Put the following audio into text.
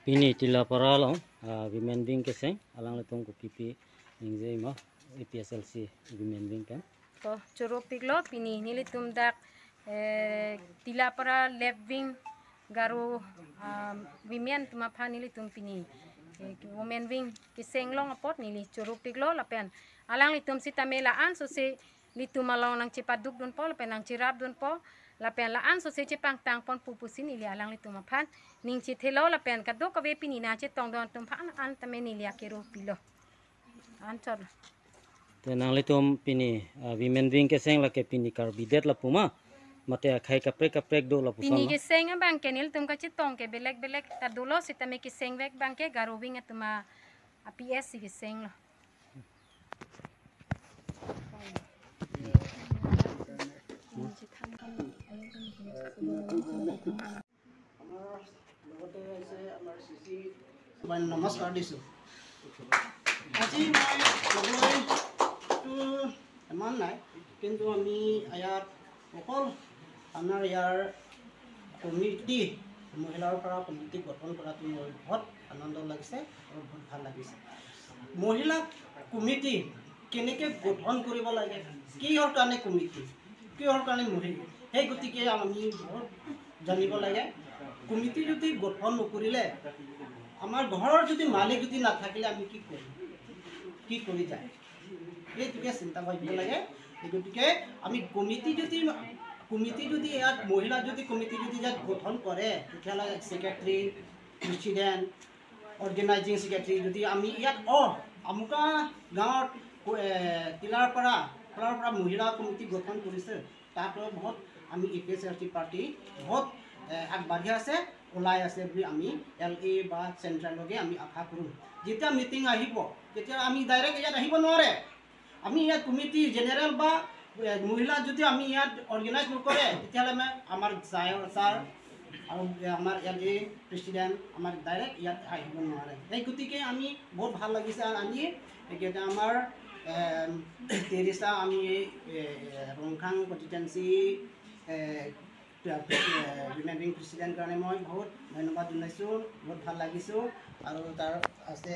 Pini tila paralong women wing keseng alang letong ko pipi ningze ma APSLC women wing kan to choro piglo pini nili tumdak tila para left wing garu women tumapha nili tum pini women wing keseng long apot nili choro piglo lapen alang litum sitamela an so se litum along nang cipaduk dun po lapen nang cirap dun po lapen laan so se cipang tang pon pupusin ili alang litum aphan ning cithelo lapen kadok kawe pini na citong don tum phan an tamen ili akiro pilo an chor tenang litum pini women wing keseng la ke pini karbidet la puma mate khai kaprek do la puson pini keseng bang kenil tum ka citong ke belek tadulo sitame keseng vek bang ke garu wing atuma APS keseng lo নমস্কাৰ দিছোঁ আজি মই ক'বলৈ ইমান নাই কিন্তু আমি ইয়াত অকল আমাৰ ইয়াৰ কমিটি মহিলাৰ পৰা কমিটি গঠন কৰাটো মোৰ বহুত আনন্দ লাগিছে আৰু বহুত ভাল লাগিছে মহিলা কমিটি কেনেকৈ গঠন কৰিব লাগে কিহৰ কাৰণে কমিটি কিহৰ কাৰণে মহিলা সেই গতিকে আমি বহুত জানিব লাগে কমিটি যদি গঠন নকৰিলে আমাৰ ঘৰৰ যদি মালিক যদি নাথাকিলে আমি কি কৰি যায় এইটোকে চিন্তা কৰিব লাগে গতিকে আমি কমিটি যদি ইয়াত মহিলা যদি কমিটি যদি ইয়াত গঠন কৰে তেতিয়াহ'লে ছেক্ৰেটাৰী প্ৰেচিডেণ্ট অৰ্গেনাইজিং ছেক্ৰেটাৰী যদি আমি ইয়াত আমুকা গাঁৱত তিলাৰ পৰা মহিলা কমিটি গঠন কৰিছে তাতো বহুত আমি APSLC পাৰ্টি বহুত আগবাঢ়ি আছে ওলাই আছে বুলি আমি LA বা চেণ্ট্ৰেললৈকে আমি আশা কৰোঁ যেতিয়া মিটিং আহিব তেতিয়া আমি ডাইৰেক্ট ইয়াত আহিব নোৱাৰে আমি ইয়াত কমিটি জেনেৰেল বা মহিলা যদি আমি ইয়াত অৰ্গেনাইজ নকৰে তেতিয়াহ'লে আমাৰ ছাৰ আৰু আমাৰ LA প্ৰেচিডেণ্ট আমাৰ ডাইৰেক্ট ইয়াত আহিব নোৱাৰে সেই গতিকে আমি বহুত ভাল লাগিছে আমি এতিয়া আমাৰ তেৰিছা আমি Rongkhang constituency women wing president কাৰণে মই বহুত ধন্যবাদ জনাইছোঁ বহুত ভাল লাগিছোঁ আৰু তাৰ আছে